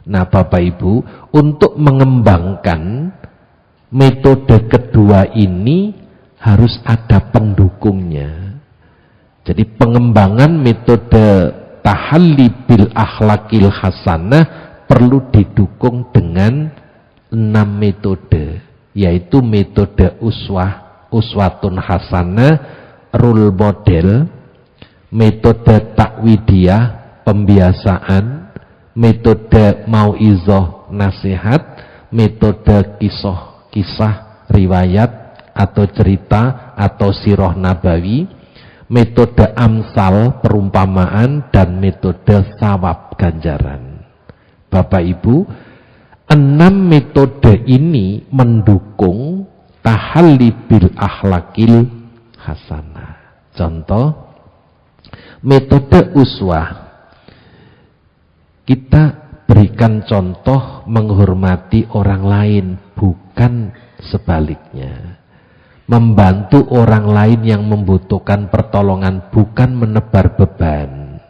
Nah Bapak Ibu, untuk mengembangkan metode kedua ini harus ada pendukungnya. Jadi pengembangan metode tahalli bil akhlakil hasanah perlu didukung dengan 6 metode, yaitu metode uswatun hasanah, role model, metode takwidiyah, pembiasaan, metode mauizah nasihat, metode kisah riwayat atau cerita atau sirah nabawi, metode amsal perumpamaan, dan metode sawab ganjaran. Bapak Ibu, 6 metode ini mendukung tahalli bil akhlakil hasanah. Contoh, metode uswah. Kita berikan contoh menghormati orang lain, bukan sebaliknya. Membantu orang lain yang membutuhkan pertolongan, bukan menebar beban.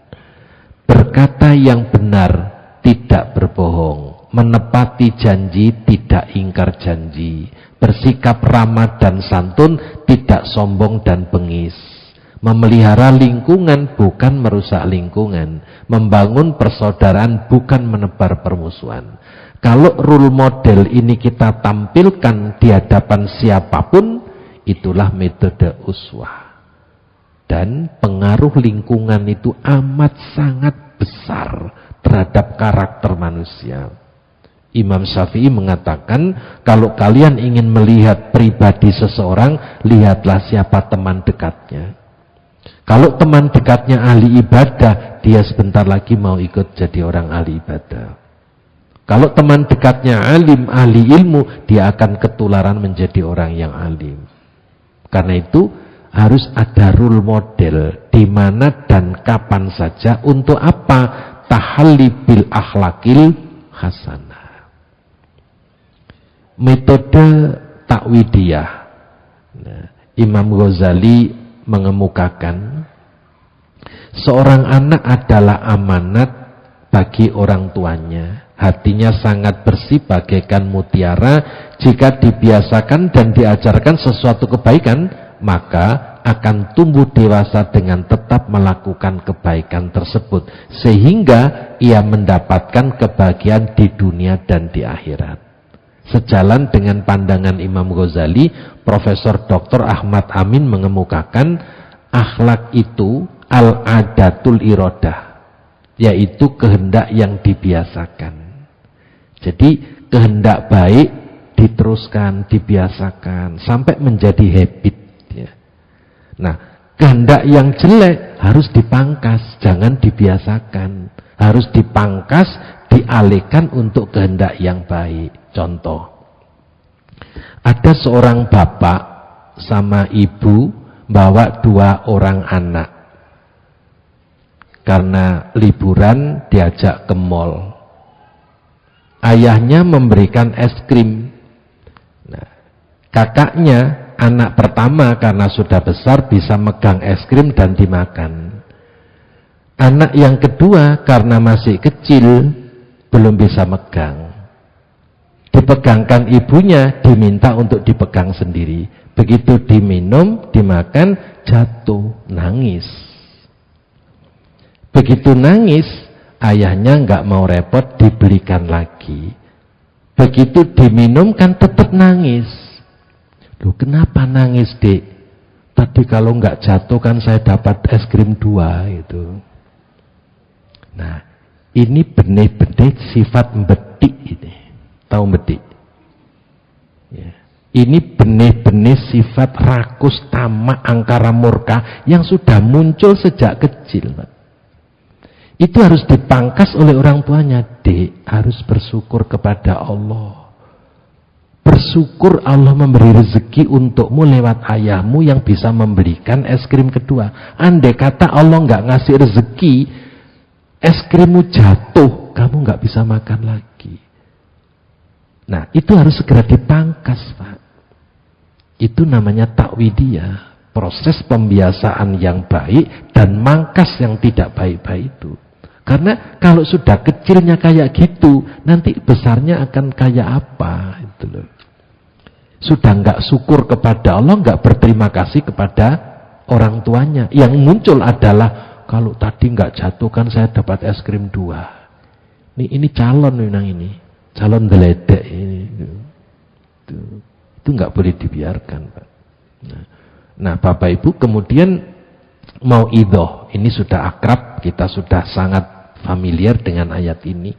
Berkata yang benar, tidak berbohong. Menepati janji, tidak ingkar janji. Bersikap ramah dan santun, tidak sombong dan bengis. Memelihara lingkungan, bukan merusak lingkungan. Membangun persaudaraan, bukan menebar permusuhan. Kalau role model ini kita tampilkan di hadapan siapapun, itulah metode uswah. Dan pengaruh lingkungan itu amat sangat besar terhadap karakter manusia. Imam Syafi'i mengatakan, kalau kalian ingin melihat pribadi seseorang, lihatlah siapa teman dekatnya. Kalau teman dekatnya ahli ibadah, dia sebentar lagi mau ikut jadi orang ahli ibadah. Kalau teman dekatnya alim, ahli ilmu, dia akan ketularan menjadi orang yang alim. Karena itu harus ada role model di mana dan kapan saja, untuk apa? Tahalli bil akhlakil hasanah. Metode takwidiyah. Nah, Imam Ghazali mengemukakan, seorang anak adalah amanat bagi orang tuanya. Hatinya sangat bersih bagaikan mutiara. Jika dibiasakan dan diajarkan sesuatu kebaikan, maka akan tumbuh dewasa dengan tetap melakukan kebaikan tersebut, sehingga ia mendapatkan kebahagiaan di dunia dan di akhirat. Sejalan dengan pandangan Imam Ghazali, Profesor Dr. Ahmad Amin mengemukakan, akhlak itu al-adatul iradah, yaitu kehendak yang dibiasakan. Jadi kehendak baik diteruskan, dibiasakan sampai menjadi habit ya. Nah, kehendak yang jelek harus dipangkas, jangan dibiasakan. Harus dipangkas, dialihkan untuk kehendak yang baik. Contoh, ada seorang bapak sama ibu bawa 2 orang anak. Karena liburan diajak ke mall. Ayahnya memberikan es krim. Nah, kakaknya, anak pertama karena sudah besar bisa megang es krim dan dimakan. Anak yang kedua karena masih kecil belum bisa megang. Dipegangkan ibunya, diminta untuk dipegang sendiri. Begitu diminum, dimakan, jatuh, nangis. Begitu nangis, ayahnya nggak mau repot, dibelikan lagi. Begitu diminum kan tetap nangis. Loh, kenapa nangis, Dek? Tadi kalau nggak jatuh kan saya dapat es krim 2 itu. Nah, ini benih-benih sifat bedik ini. Tahu bedik? Ya. Ini benih-benih sifat rakus, tamak, angkara murka yang sudah muncul sejak kecil, Pak. Itu harus dipangkas oleh orang tuanya. Dek, harus bersyukur kepada Allah. Bersyukur Allah memberi rezeki untukmu lewat ayahmu yang bisa membelikan es krim kedua. Andai kata Allah nggak ngasih rezeki, es krimmu jatuh, kamu nggak bisa makan lagi. Nah, itu harus segera dipangkas, Pak. Itu namanya takwidiyah, proses pembiasaan yang baik dan mangkas yang tidak baik-baik itu. Karena kalau sudah kecilnya kayak gitu, nanti besarnya akan kayak apa, itu loh. Sudah nggak syukur kepada Allah, nggak berterima kasih kepada orang tuanya. Yang muncul adalah, kalau tadi nggak jatuh kan saya dapat es krim 2. Ini calon memang ini, calon deledek ini. Itu nggak boleh dibiarkan, Pak. Nah, Bapak Ibu kemudian mau idoh, ini sudah akrab, kita sudah sangat familiar dengan ayat ini.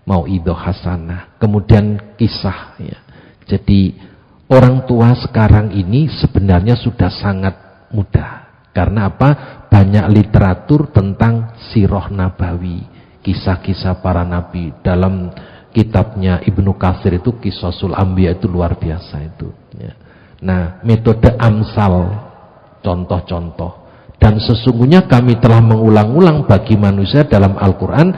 Mau idoh hasanah, kemudian kisah ya. Jadi orang tua sekarang ini sebenarnya sudah sangat mudah. Karena apa? Banyak literatur tentang sirah nabawi, kisah-kisah para nabi. Dalam kitabnya Ibnu Katsir itu Qisasul Anbiya, itu luar biasa itu ya. Nah, metode amsal, contoh-contoh. Dan sesungguhnya kami telah mengulang-ulang bagi manusia dalam Al-Quran,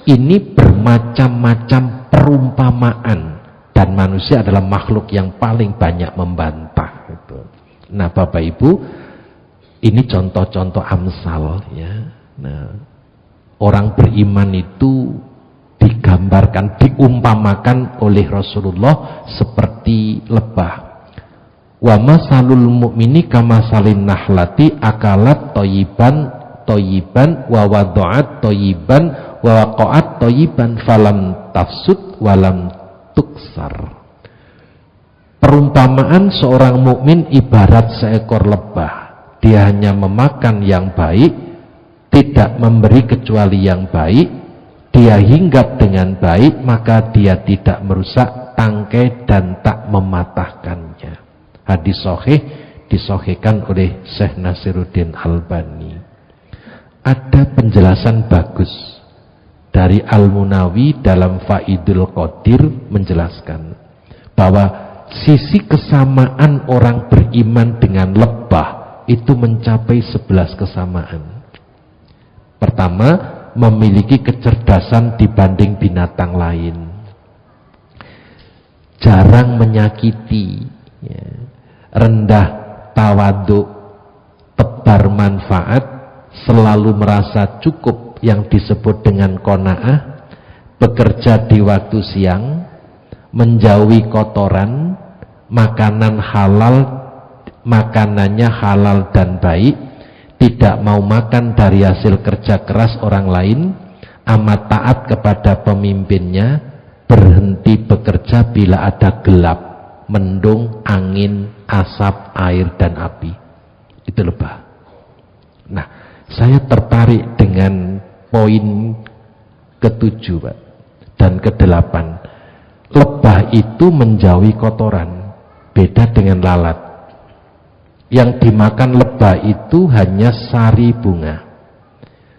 ini bermacam-macam perumpamaan. Dan manusia adalah makhluk yang paling banyak membantah. Gitu. Nah, Bapak Ibu, ini contoh-contoh amsal ya. Nah, orang beriman itu digambarkan, diumpamakan oleh Rasulullah seperti lebah. Wa masalul mu'mini kamasalin nahlati akalat toyiban wa wadu'at toyiban wa waqa'at toyiban falam tafsud walam tuksar. Perumpamaan seorang mukmin ibarat seekor lebah. Dia hanya memakan yang baik, tidak memberi kecuali yang baik. Dia hinggap dengan baik, maka dia tidak merusak tangkai dan tak mematahkannya. Hadis sahih disahihkan oleh Syekh Nasiruddin Albani. Ada penjelasan bagus dari Al-Munawi dalam Faidul Qadir menjelaskan bahwa sisi kesamaan orang beriman dengan lebah itu mencapai 11 kesamaan. Pertama, memiliki kecerdasan dibanding binatang lain, jarang menyakiti ya, rendah tawaduk, tebar manfaat, selalu merasa cukup yang disebut dengan qanaah, bekerja di waktu siang, menjauhi kotoran, makanan halal, makanannya halal dan baik, tidak mau makan dari hasil kerja keras orang lain, amat taat kepada pemimpinnya, berhenti bekerja bila ada gelap, mendung, angin, asap, air dan api. Itu lebah. Nah, saya tertarik dengan poin ke-7 Pak, dan ke-8. Lebah itu menjauhi kotoran, beda dengan lalat. Yang dimakan lebah itu hanya sari bunga.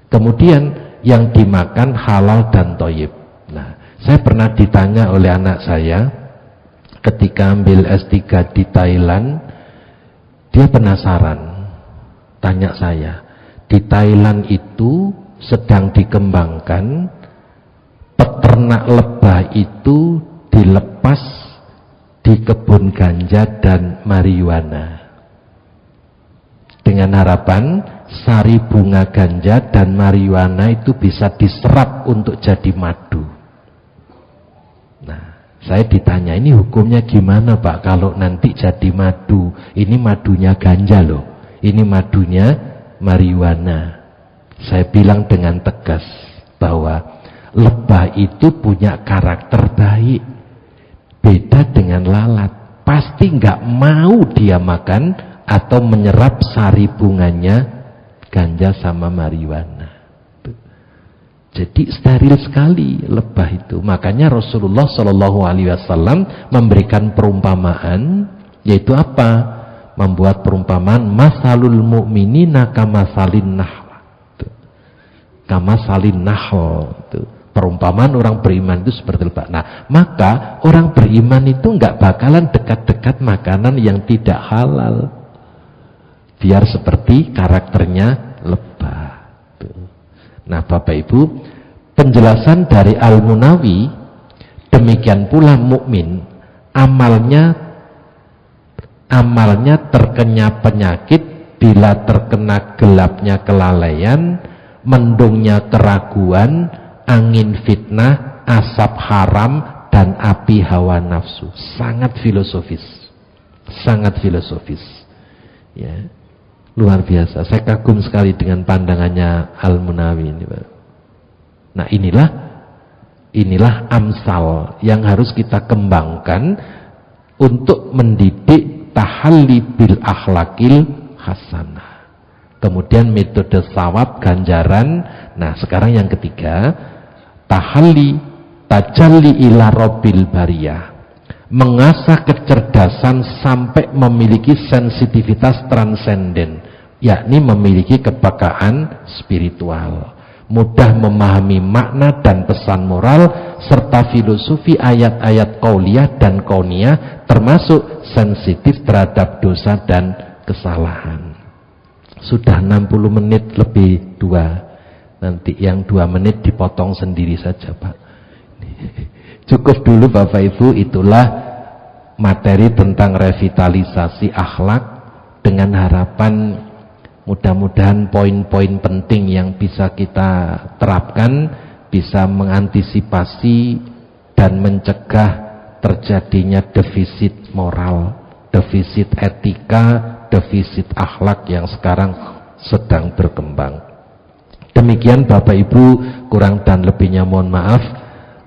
Kemudian yang dimakan halal dan thayyib. Nah, saya pernah ditanya oleh anak saya ketika ambil S3 di Thailand, dia penasaran, tanya saya, di Thailand itu sedang dikembangkan peternak lebah itu dilepas di kebun ganja dan marijuana dengan harapan sari bunga ganja dan marijuana itu bisa diserap untuk jadi madu. Nah, saya ditanya, ini hukumnya gimana Pak kalau nanti jadi madu? Ini madunya ganja loh, ini madunya marijuana. Saya bilang dengan tegas bahwa lebah itu punya karakter baik, beda dengan lalat. Pasti nggak mau dia makan atau menyerap sari bunganya ganja sama marijuana. Jadi steril sekali lebah itu. Makanya Rasulullah Shallallahu Alaihi Wasallam memberikan perumpamaan, yaitu apa? Membuat perumpamaan masalul mu'minina kamasalin nahl. Kamasalin nahl. Perumpamaan orang beriman itu seperti lebah. Nah, maka orang beriman itu nggak bakalan dekat-dekat makanan yang tidak halal. Biar seperti karakternya lebah. Nah, Bapak Ibu, penjelasan dari Al-Munawi, demikian pula mukmin, amalnya terkena penyakit bila terkena gelapnya kelalaian, mendungnya keraguan, angin fitnah, asap haram, dan api hawa nafsu. Sangat filosofis. Sangat filosofis. Ya. Luar biasa. Saya kagum sekali dengan pandangannya Al-Munawi ini, Pak. Nah, inilah amsal yang harus kita kembangkan untuk mendidik tahalli bil akhlakil hasanah. Kemudian metode sawab, ganjaran. Nah, sekarang yang ketiga, tahalli tajalli ila rabbil bariyah. Mengasah kecerdasan sampai memiliki sensitivitas transenden, yakni memiliki kepekaan spiritual, mudah memahami makna dan pesan moral serta filosofi ayat-ayat qauliyah dan kauniyah, termasuk sensitif terhadap dosa dan kesalahan. Sudah 60 menit lebih 2. Nanti yang 2 menit dipotong sendiri saja, Pak. Cukup dulu Bapak Ibu, itulah materi tentang revitalisasi akhlak, dengan harapan mudah-mudahan poin-poin penting yang bisa kita terapkan bisa mengantisipasi dan mencegah terjadinya defisit moral, defisit etika, defisit akhlak yang sekarang sedang berkembang. Demikian Bapak Ibu, kurang dan lebihnya mohon maaf.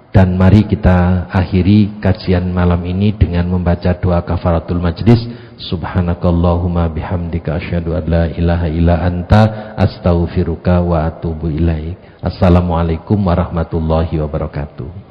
Dan mari kita akhiri kajian malam ini dengan membaca doa kafaratul majlis. Subhanakallahumma bihamdika asyhadu an la ilaha illa anta astaghfiruka wa atubu ilaik. Assalamualaikum warahmatullahi wabarakatuh.